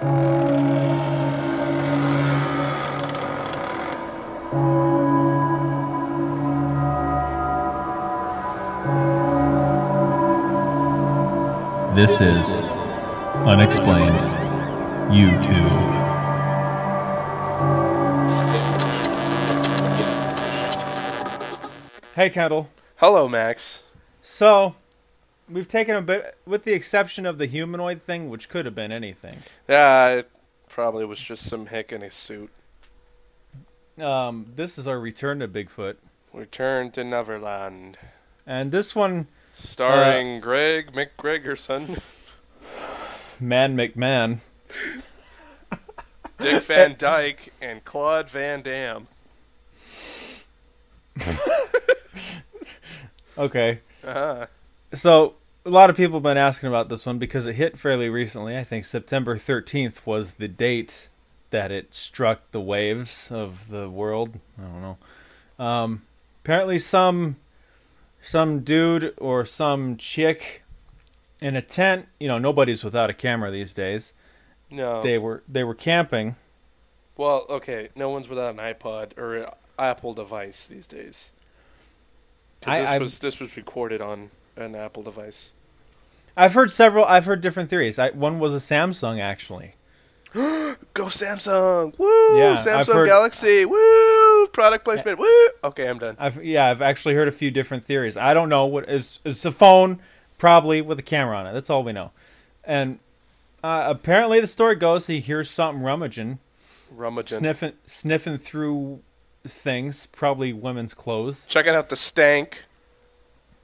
This is Unexplained YouTube. Hey, Kendall. Hello, Max. So, we've taken a bit, with the exception of the humanoid thing, which could have been anything. Yeah, it probably was just some hick in a suit. This is our return to Bigfoot. Return to Neverland. And this one... Starring Greg McGregorson. Man McMahon. Dick Van Dyke and Claude Van Damme. Okay. Uh-huh. So, a lot of people have been asking about this one because it hit fairly recently. I think September 13th was the date that it struck the waves of the world. I don't know. Apparently some dude or some chick in a tent, you know, nobody's without a camera these days. No. They were camping. Well, okay, no one's without an iPod or an Apple device these days. Because this was recorded on an Apple device. I've heard different theories. One was a Samsung, actually. Go Samsung! Woo! Yeah, Samsung Galaxy! Woo! Product placement! Woo! Okay, I'm done. I've actually heard a few different theories. I don't know what it's a phone, probably with a camera on it. That's all we know. And apparently, the story goes he hears something rummaging, sniffing through things, probably women's clothes. Checking out the stank.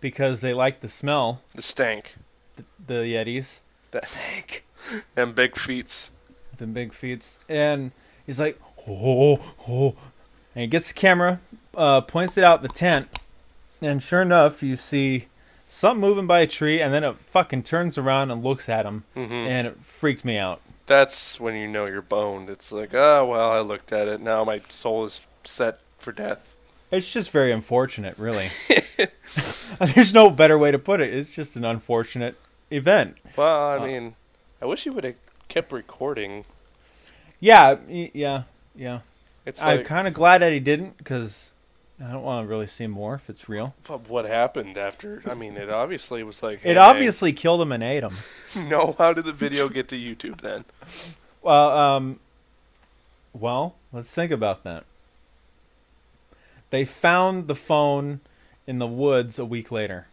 Because they like the smell. The stank. The Yetis. The stank. And big feets. The big feet. And he's like, oh. And he gets the camera, points it out the tent, and sure enough, you see something moving by a tree, and then it fucking turns around and looks at him, and it freaked me out. That's when you know you're boned. It's like, oh, well, I looked at it. Now my soul is set for death. It's just very unfortunate, really. There's no better way to put it. It's just an unfortunate event. Well, I mean, I wish you would have kept recording. Yeah. It's like, I'm kind of glad that he didn't, because I don't want to really see more if it's real. But what happened after? I mean, it obviously was like... It obviously killed him and ate him. No, how did the video get to YouTube then? Well, let's think about that. They found the phone in the woods a week later.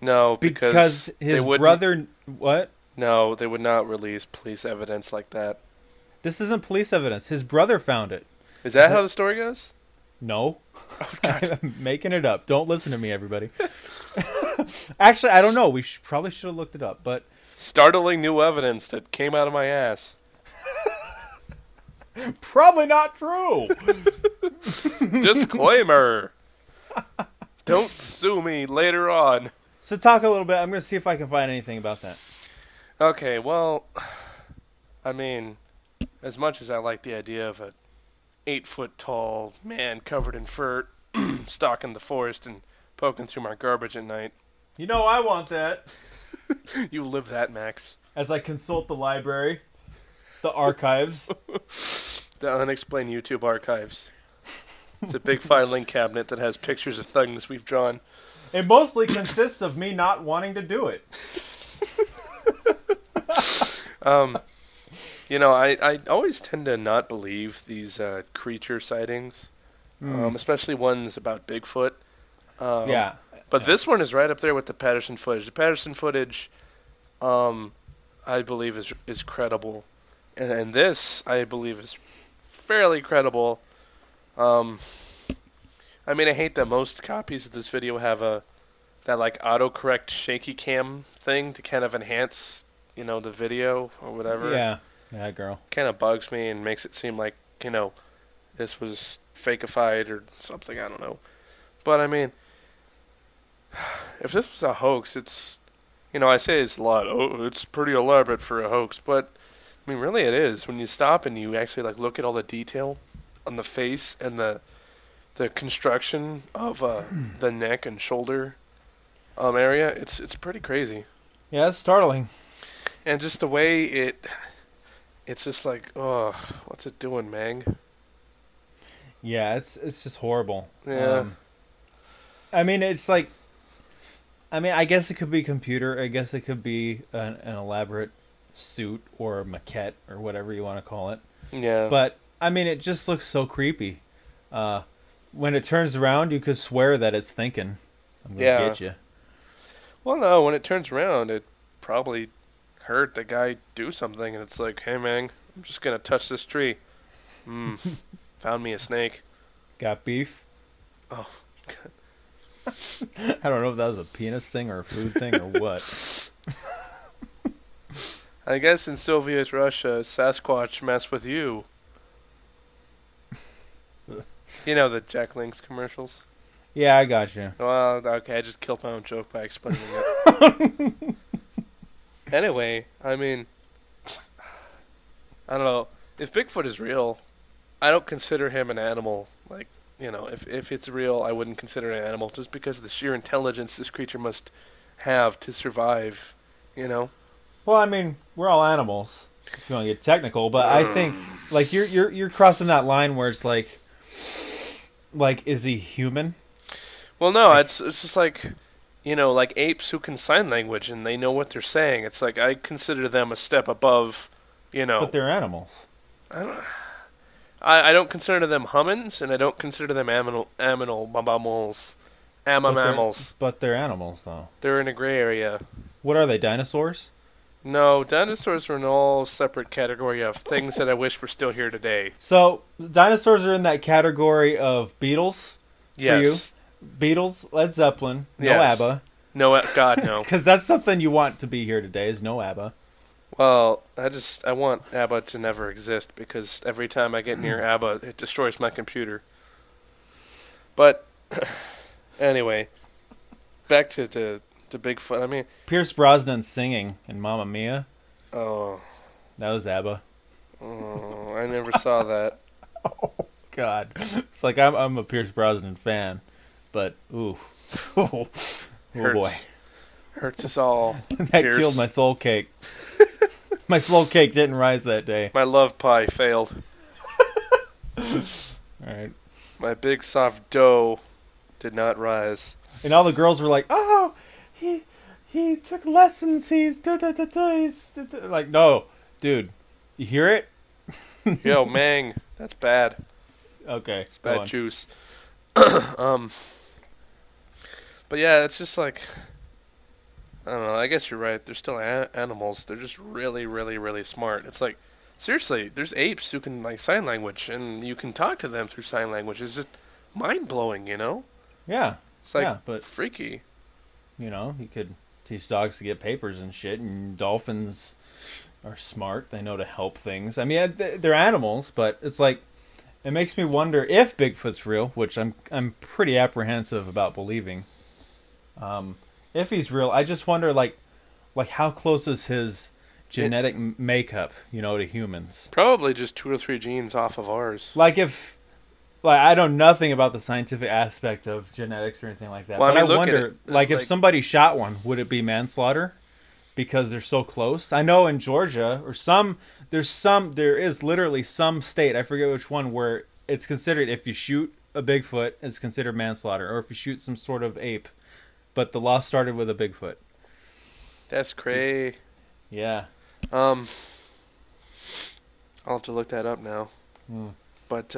No, because his brother... What? No, they would not release police evidence like that. This isn't police evidence. His brother found it. Is that how the story goes? No. Oh, God. I'm making it up. Don't listen to me, everybody. Actually, I don't know. We probably should have looked it up, but... Startling new evidence that came out of my ass. Probably not true. Disclaimer. Don't sue me later on. So talk a little bit. I'm going to see if I can find anything about that. Okay, well, I mean, as much as I like the idea of a 8-foot-tall man covered in fur stalking the forest and poking through my garbage at night. You know I want that. You live that, Max. As I consult the library, the archives. The Unexplained YouTube archives. It's a big filing cabinet that has pictures of things we've drawn. It mostly consists of me not wanting to do it. You know, I always tend to not believe these creature sightings, especially ones about Bigfoot. Yeah. But this one is right up there with the Patterson footage. The Patterson footage, I believe, is credible. And this, I believe, is fairly credible. I mean, I hate that most copies of this video have that like autocorrect shaky cam thing to kind of enhance, you know, the video or whatever. Yeah, girl. Kind of bugs me and makes it seem like, you know, this was fakeified or something. I don't know. But I mean, if this was a hoax, it's, you know, I say it's a lot. Oh, it's pretty elaborate for a hoax, but I mean, really, it is. When you stop and you actually like look at all the detail on the face and the construction of the neck and shoulder area, it's pretty crazy. Yeah, it's startling. And just the way it's just like, oh, what's it doing, Mang? Yeah, it's just horrible. Yeah. I mean, it's like, I mean, I guess it could be computer. I guess it could be an elaborate suit or a maquette or whatever you want to call it. Yeah. But I mean, it just looks so creepy. When it turns around, you could swear that it's thinking, "I'm gonna get you." Well, no, when it turns around, it probably heard the guy do something, and it's like, hey, man, I'm just going to touch this tree. Found me a snake. Got beef? Oh, God. I don't know if that was a penis thing or a food thing or what. I guess in Soviet Russia, Sasquatch messed with you. You know the Jack Link's commercials? Yeah, I got you. Well, okay, I just killed my own joke by explaining it. Anyway, I mean, I don't know. If Bigfoot is real, I don't consider him an animal. Like, you know, if it's real, I wouldn't consider it an animal just because of the sheer intelligence this creature must have to survive, you know? Well, I mean, we're all animals, if you want to get technical, but I think, like, you're crossing that line where it's like, is he human? Well, no, it's just like, you know, like apes who can sign language and they know what they're saying. It's like I consider them a step above, you know. But they're animals. I don't consider them humans, and I don't consider them mammals. But they're animals, though. They're in a gray area. What are they, dinosaurs? No, dinosaurs are an all separate category of things that I wish were still here today. So, dinosaurs are in that category of Beatles? Yes. For you? Beatles, Led Zeppelin, no Yes. ABBA. No, God, no. Because that's something you want to be here today, is no ABBA. Well, I want ABBA to never exist because every time I get near ABBA, it destroys my computer. But, anyway, back to Bigfoot. I mean, Pierce Brosnan singing in Mamma Mia. oh, That was ABBA. oh, I never saw that. Oh, God. It's like I'm a Pierce Brosnan fan, but, ooh. Oh, boy. Hurts us all. That Pierce. killed my soul cake. My soul cake didn't rise that day. My love pie failed. All right. My big soft dough did not rise. And all the girls were like, "Oh, he took lessons. He's like, no, dude, you hear it? Yo, Mang, that's bad. Okay, It's bad juice. But yeah, it's just like, I don't know. I guess you're right. They're still animals. They're just really, really, really smart. It's like, seriously, there's apes who can like sign language, and you can talk to them through sign language. It's just mind blowing, you know? Yeah, It's like but freaky. you know, you could teach dogs to get papers and shit, and dolphins are smart. They know to help things. I mean, they're animals, but it's like, it makes me wonder if Bigfoot's real, which I'm pretty apprehensive about believing. If he's real, I just wonder, like how close is his genetic makeup, you know, to humans? Probably just 2 or 3 genes off of ours. Like I know nothing about the scientific aspect of genetics or anything like that. Well, but I mean, I look at wonder, it, like, if like- somebody shot one, would it be manslaughter? Because they're so close. I know in Georgia or there is literally some state, I forget which one, where it's considered, if you shoot a Bigfoot, it's considered manslaughter, or if you shoot some sort of ape. But the law started with a Bigfoot. That's cray. Yeah. I'll have to look that up now. But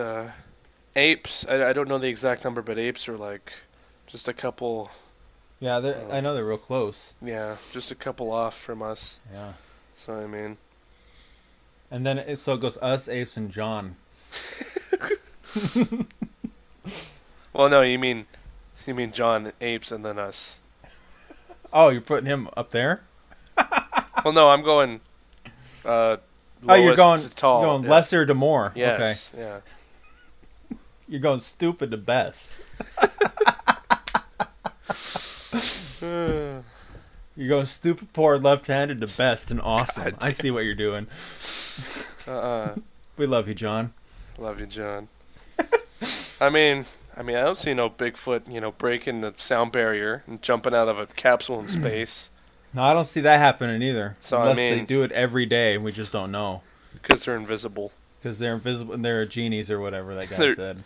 apes, I don't know the exact number, but apes are like just a couple. Yeah, I know they're real close. Yeah, just a couple off from us. Yeah. So I mean, And then it goes us, apes, and John. well, no, you mean John, apes, and then us. Oh, you're putting him up there? Well, no, I'm going. Oh, you're going to tall. You're going Yeah. lesser to more. Yes. Okay. Yeah. You're going stupid to best. You're going stupid, poor, left-handed to best and awesome. God I see what you're doing. We love you, John. Love you, John. I mean, I don't see no Bigfoot, you know, breaking the sound barrier and jumping out of a capsule in space. No, I don't see that happening either. So, I Unless mean- they do it every day and we just don't know. Because they're invisible. Because they're invisible and they're genies or whatever that guy They're- said.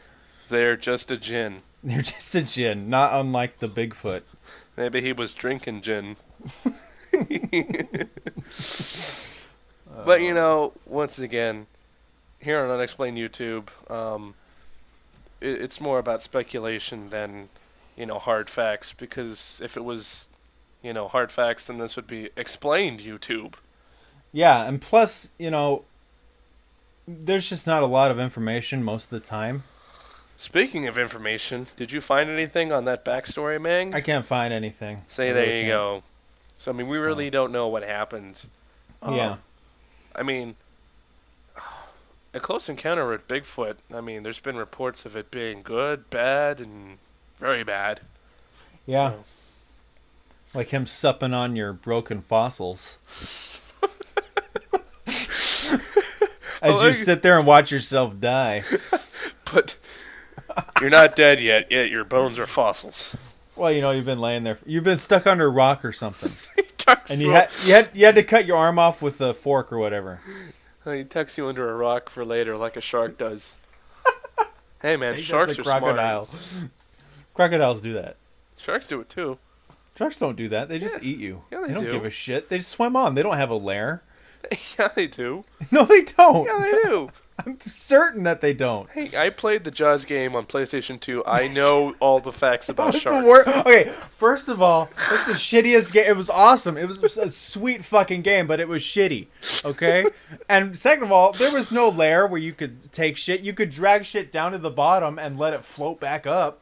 They're just a djinn. They're just a djinn, not unlike the Bigfoot. Maybe he was drinking gin. But, you know, once again, here on Unexplained YouTube, it's more about speculation than, you know, hard facts. Because if it was, you know, hard facts, then this would be Explained YouTube. Yeah, and plus, you know, there's just not a lot of information most of the time. Speaking of information, did you find anything on that backstory, Mang? I can't find anything. Say, there you go. So, I mean, we really don't know what happened. Yeah. I mean, a close encounter with Bigfoot, I mean, there's been reports of it being good, bad, and very bad. Yeah. So, Like him supping on your broken fossils. As you sit there and watch yourself die. but you're not dead yet your bones are fossils. Well, you know, you've been laying there. You've been stuck under a rock or something. And you had to cut your arm off with a fork or whatever. He tucks you under a rock for later like a shark does. Hey, man, He sharks does are a crocodile. smart. Crocodiles do that. Sharks do it, too. Sharks don't do that. They just eat you. Yeah, they don't do. give a shit. They just swim on. They don't have a lair. Yeah, they do. No, they don't. Yeah, they do. I'm certain that they don't. Hey, I played the Jaws game on PlayStation 2. I know all the facts about That's sharks. Okay, first of all, it's the shittiest game. It was awesome. It was a sweet fucking game, but it was shitty. Okay? And second of all, there was no lair where you could take shit. You could drag shit down to the bottom and let it float back up.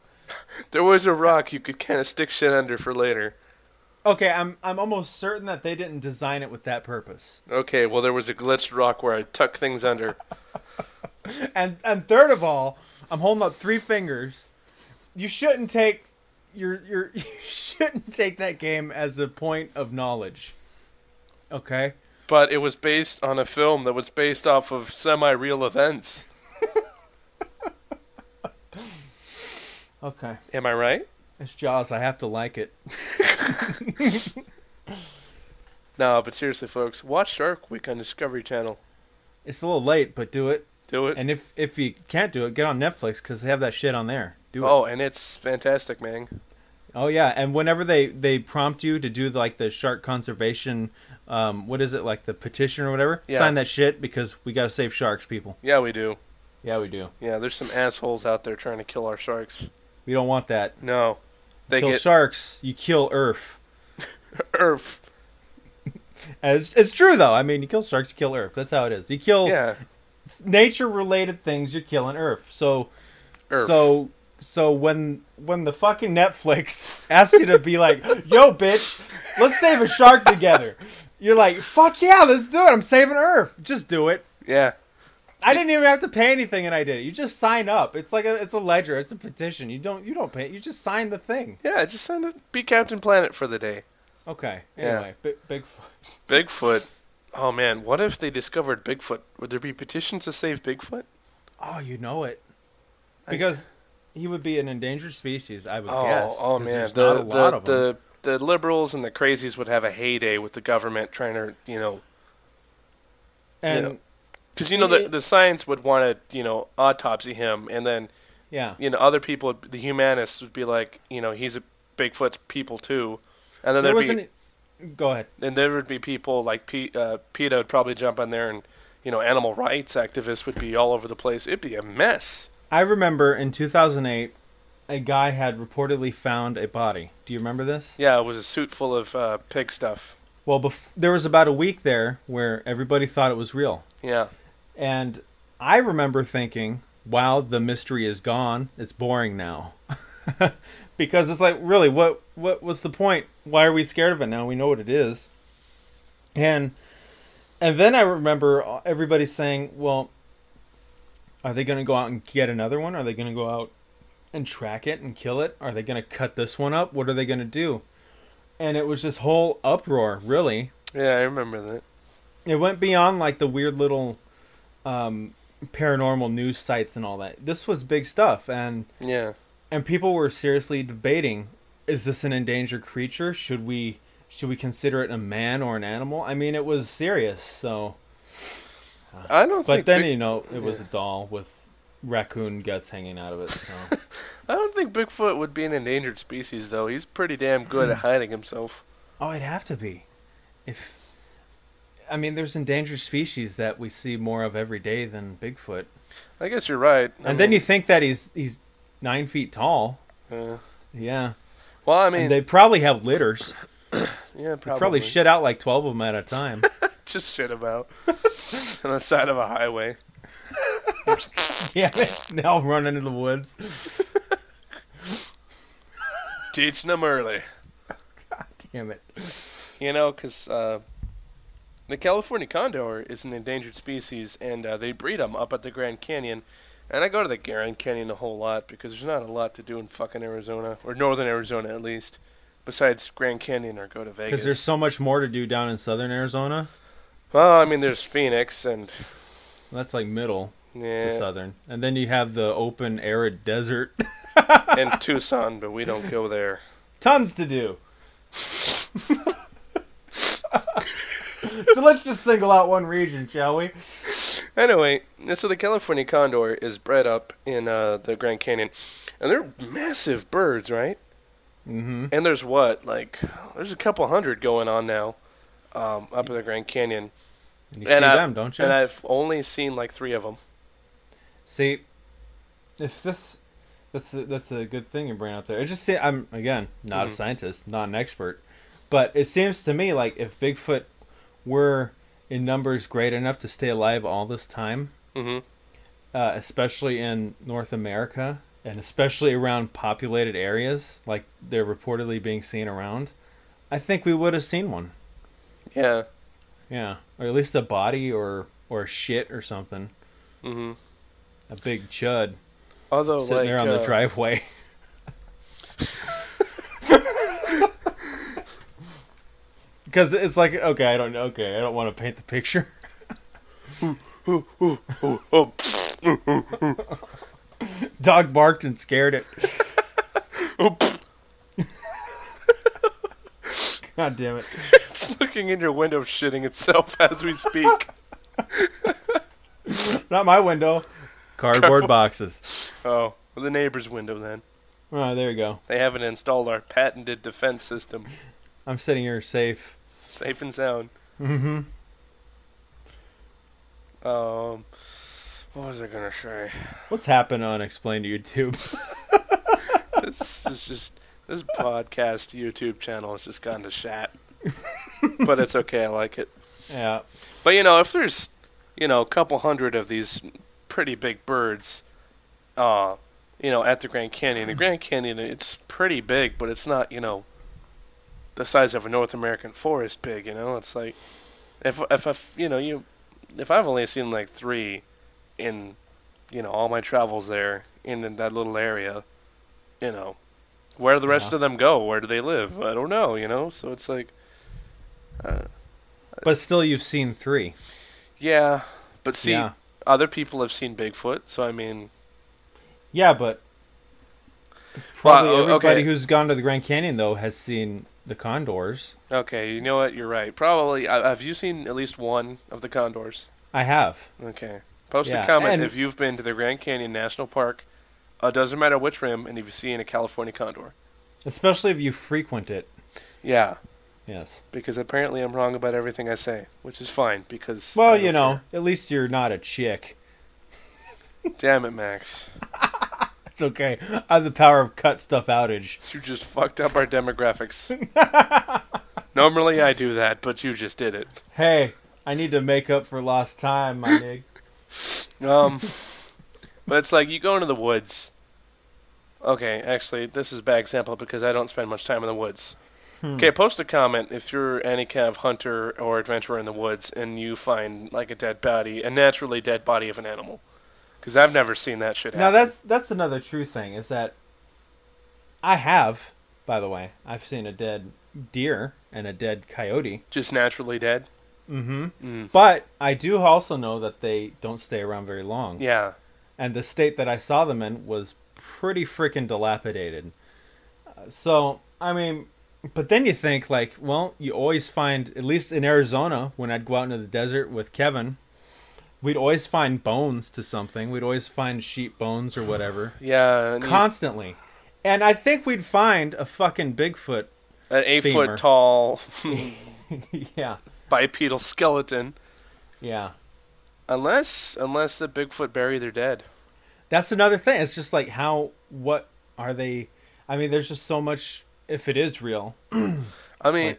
There was a rock you could kind of stick shit under for later. Okay, I'm almost certain that they didn't design it with that purpose. Okay, well, there was a glitched rock where I tuck things under. And third of all, I'm holding up 3 fingers. You shouldn't take you shouldn't take that game as a point of knowledge. Okay? But it was based on a film that was based off of semi-real events. Okay. Am I right? It's Jaws. I have to like it. No, but seriously, folks, watch Shark Week on Discovery Channel. It's a little late, but do it. Do it. And if you can't do it, get on Netflix because they have that shit on there. Do it. Oh, and it's fantastic, man. Oh yeah, and whenever they prompt you to do like the shark conservation, what is it, like the petition or whatever? Yeah. Sign that shit because we gotta save sharks, people. Yeah, we do. Yeah, we do. Yeah, there's some assholes out there trying to kill our sharks. We don't want that. No. They Kill get sharks, you kill Earth. Earth. And it's true though. I mean, you kill sharks, you kill Earth. That's how it is. You kill Yeah. nature-related things, you're killing Earth. So, Earth. so when the fucking Netflix asks you to be like, "Yo, bitch, let's save a shark together," you're like, "Fuck yeah, let's do it. I'm saving Earth. Just do it." Yeah. I didn't even have to pay anything, and I did it. You just sign up. It's like it's a ledger. It's a petition. You don't pay. You just sign the thing. Yeah, just sign the Be Captain Planet for the day. Okay. Yeah. Anyway, Bigfoot. Bigfoot. Oh, man. What if they discovered Bigfoot? Would there be petitions to save Bigfoot? Oh, you know it. Because he would be an endangered species, I would guess. Oh, 'cause man. there's not a lot of them. The liberals and the crazies would have a heyday with the government trying to, And because, the science would want to, autopsy him. And then, yeah. other people, the humanists would be like, he's a Bigfoot's people too. And then Go ahead. And there would be people like PETA would probably jump on there, and animal rights activists would be all over the place. It'd be a mess. I remember in 2008, a guy had reportedly found a body. Do you remember this? Yeah, it was a suit full of pig stuff. Well, there was about a week there where everybody thought it was real. Yeah. And I remember thinking, wow, the mystery is gone. It's boring now. Because it's like, really, what was the point? Why are we scared of it now? We know what it is. And then I remember everybody saying, well, are they going to go out and get another one? Are they going to go out and track it and kill it? Are they going to cut this one up? What are they going to do? And it was this whole uproar, really. Yeah, I remember that. It went beyond like the weird little paranormal news sites and all that. This was big stuff, and people were seriously debating: is this an endangered creature? Should we consider it a man or an animal? I mean, it was serious. So I don't But think. then it was a doll with raccoon guts hanging out of it. So. I don't think Bigfoot would be an endangered species, though. He's pretty damn good at hiding himself. Oh, it'd have to be. There's endangered species that we see more of every day than Bigfoot. I guess you're right. And then you think that he's 9 feet tall. Yeah. Well, I mean, and they probably have litters. Yeah, They probably shit out like 12 of them at a time. Just shit about on the side of a highway. Yeah, they all run into the woods. Teaching them early. God damn it. Because the California condor is an endangered species, and they breed them up at the Grand Canyon. And I go to the Grand Canyon a whole lot because there's not a lot to do in fucking Arizona, or northern Arizona at least, besides Grand Canyon or go to Vegas. Because there's so much more to do down in southern Arizona. Well, I mean, there's Phoenix and... That's like middle Yeah. to southern. And then you have the open, arid desert. and Tucson, but we don't go there. Tons to do. So let's just single out one region, shall we? Anyway, so the California condor is bred up in the Grand Canyon, and they're massive birds, right? Mm-hmm. And there's there's a couple hundred going on now up in the Grand Canyon. And you see them, don't you? And I've only seen like 3 of them. See, if that's a good thing you bring up there. I'm again not a scientist, not an expert, but it seems to me like if Bigfoot were in numbers great enough to stay alive all this time, especially in North America and especially around populated areas like they're reportedly being seen around, I think we would have seen one. Yeah. Yeah, or at least a body or a shit or something. Mm-hmm. A big chud. Although, sitting there on the driveway. Because it's like, I don't want to paint the picture. Dog barked and scared it. God damn it. It's looking in your window shitting itself as we speak. Not my window. Cardboard boxes. Oh, well, the neighbor's window then. Oh, there you go. They haven't installed our patented defense system. I'm sitting here safe. Safe and sound. Mm-hmm. What was I gonna say? What's happened on Unexplained YouTube? This podcast YouTube channel has just gone to shat. But it's okay, I like it. Yeah. But if there's a couple hundred of these pretty big birds at the Grand Canyon. The Grand Canyon, it's pretty big, but it's not, the size of a North American forest big, It's like if I've only seen like 3 in all my travels there in that little area, where do the rest of them go? Where do they live? I don't know, so it's like but still you've seen 3. Yeah, but see, other people have seen Bigfoot, so I mean... Yeah, but probably everybody who's gone to the Grand Canyon, though, has seen the condors. Okay, you know what? You're right. Probably. Have you seen at least one of the condors? I have. Okay. Post a comment if you've been to the Grand Canyon National Park. Doesn't matter which rim, and if you've seen a California condor. Especially if you frequent it. Yeah. Yes. Because apparently I'm wrong about everything I say, which is fine, because... Well, at least you're not a chick. Damn it, Max. It's okay. I have the power of cut stuff outage. You just fucked up our demographics. Normally I do that, but you just did it. Hey, I need to make up for lost time, my nig. But it's like, you go into the woods. Okay, actually, this is a bad example because I don't spend much time in the woods. Okay, post a comment if you're any kind of hunter or adventurer in the woods and you find like a naturally dead body of an animal. Because I've never seen that shit happen. Now that's another true thing, is that I have, by the way, I've seen a dead deer and a dead coyote. Just naturally dead? Mm-hmm. But I do also know that they don't stay around very long. Yeah. And the state that I saw them in was pretty freaking dilapidated. So, I mean... But then you think, like, well, you always find, at least in Arizona, when I'd go out into the desert with Kevin, we'd always find bones to something. We'd always find sheep bones or whatever. Yeah. Constantly. And I think we'd find a fucking Bigfoot. An 8 femur. foot tall Yeah. bipedal skeleton. Yeah. Unless the Bigfoot bury their dead. That's another thing. It's just like what are they? I mean, there's just so much, if it is real. I mean,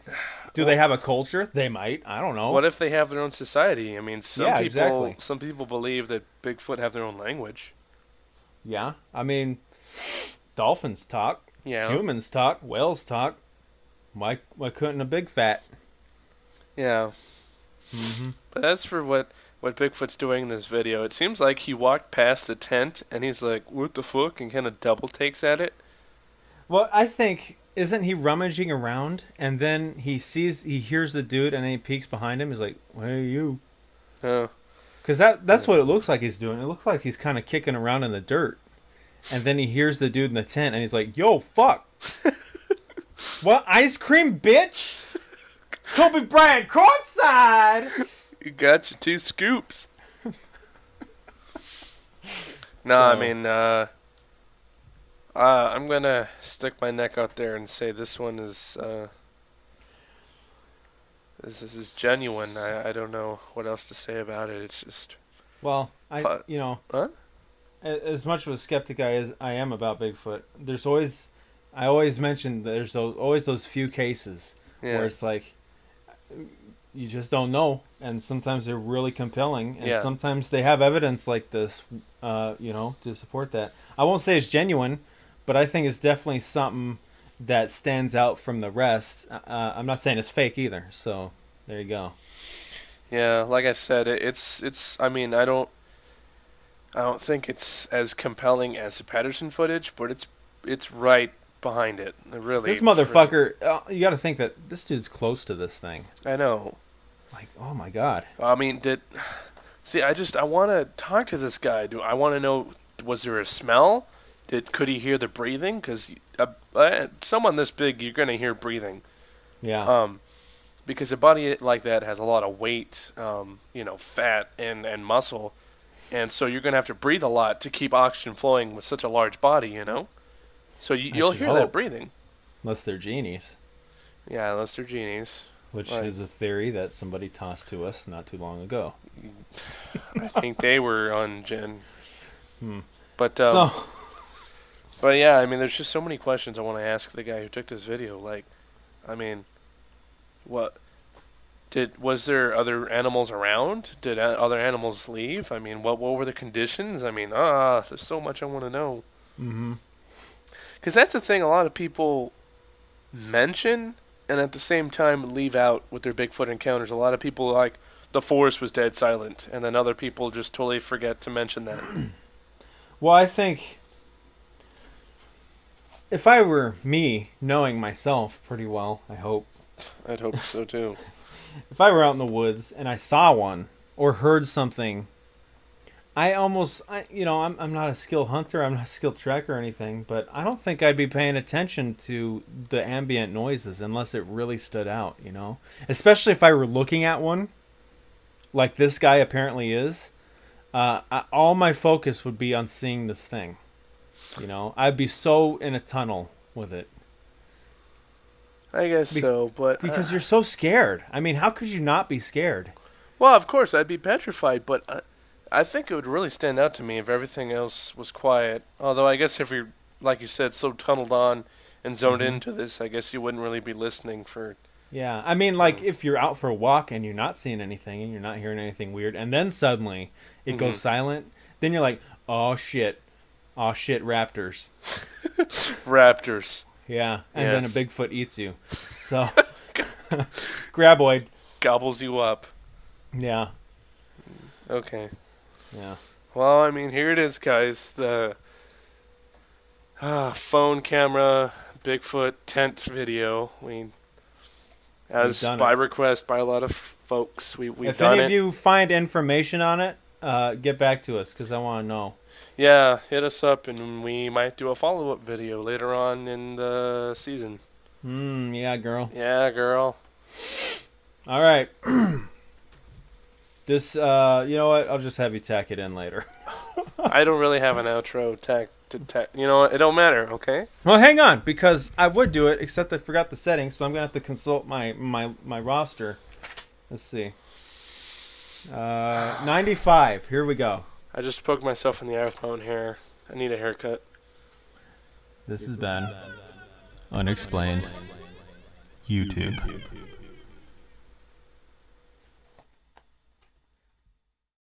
do they have a culture? They might. I don't know. What if they have their own society? I mean, some exactly. people believe that Bigfoot have their own language. Yeah. I mean, dolphins talk. Yeah. Humans talk. Whales talk. Why couldn't a big fat? Yeah. Mm-hmm. But as for what Bigfoot's doing in this video, it seems like he walked past the tent and he's like, what the fuck? And kind of double takes at it. Well, I think, isn't he rummaging around and then he hears the dude and then he peeks behind him. He's like, hey, you. Oh. Because that's what it looks like he's doing. It looks like he's kind of kicking around in the dirt. And then he hears the dude in the tent and he's like, yo, fuck. What? Ice cream, bitch? Kobe Bryant courtside. You got your 2 scoops. No, I mean, I'm gonna stick my neck out there and say this one is this is genuine. I don't know what else to say about it. It's just. Well, Huh? as much of a skeptic I am about Bigfoot, I always mention there's always those few cases where it's like you just don't know, and sometimes they're really compelling, and sometimes they have evidence like this, to support that. I won't say it's genuine, but I think it's definitely something that stands out from the rest. I'm not saying it's fake either, so there you go. Yeah, like I said, it's. I mean, I don't think it's as compelling as the Patterson footage, but it's right behind it. Really, this motherfucker. You got to think that this dude's close to this thing. I know. Like, oh my god. I mean, I want to talk to this guy. I want to know, was there a smell? Could he hear the breathing? Because someone this big, you're gonna hear breathing. Yeah. Because a body like that has a lot of weight, fat and muscle, and so you're gonna have to breathe a lot to keep oxygen flowing with such a large body, So you'll hear that breathing. Unless they're genies. Yeah, unless they're genies. Which is a theory that somebody tossed to us not too long ago. I think they were on Jen. But but yeah, I mean, there's just so many questions I want to ask the guy who took this video. Like, I mean, was there other animals around? Did other animals leave? I mean, what were the conditions? I mean, there's so much I want to know. Mm-hmm. Because that's the thing a lot of people mention and at the same time leave out with their Bigfoot encounters. A lot of people like, the forest was dead silent, and then other people just totally forget to mention that. Well, I think if I were me, knowing myself pretty well, I hope. I'd hope so too. If I were out in the woods and I saw one or heard something, I'm not a skilled hunter, I'm not a skilled trekker or anything, but I don't think I'd be paying attention to the ambient noises unless it really stood out, Especially if I were looking at one, like this guy apparently is. All my focus would be on seeing this thing. I'd be so in a tunnel with it. I guess so, but because you're so scared. I mean, how could you not be scared? Well, of course, I'd be petrified, but I think it would really stand out to me if everything else was quiet. Although I guess if you're, like you said, so tunneled on and zoned into this, I guess you wouldn't really be listening for... Yeah, I mean, like, if you're out for a walk and you're not seeing anything and you're not hearing anything weird, and then suddenly it goes silent, then you're like, oh, shit, raptors. Raptors. Yeah, and then a Bigfoot eats you. So, graboid. Gobbles you up. Yeah. Okay. Yeah. Well, I mean, here it is, guys. The phone camera Bigfoot tent video. As by request by a lot of folks, we've done it. If any of you find information on it, get back to us, because I want to know. Yeah, hit us up, and we might do a follow-up video later on in the season. Yeah, girl. Yeah, girl. All right. This, you know what? I'll just have you tack it in later. I don't really have an outro tag to tag. You know what? It don't matter, okay? Well, hang on, because I would do it, except I forgot the settings, so I'm gonna have to consult my roster. Let's see. 95. Here we go. I just poked myself in the eye with my own hair. I need a haircut. This has been Unexplained YouTube.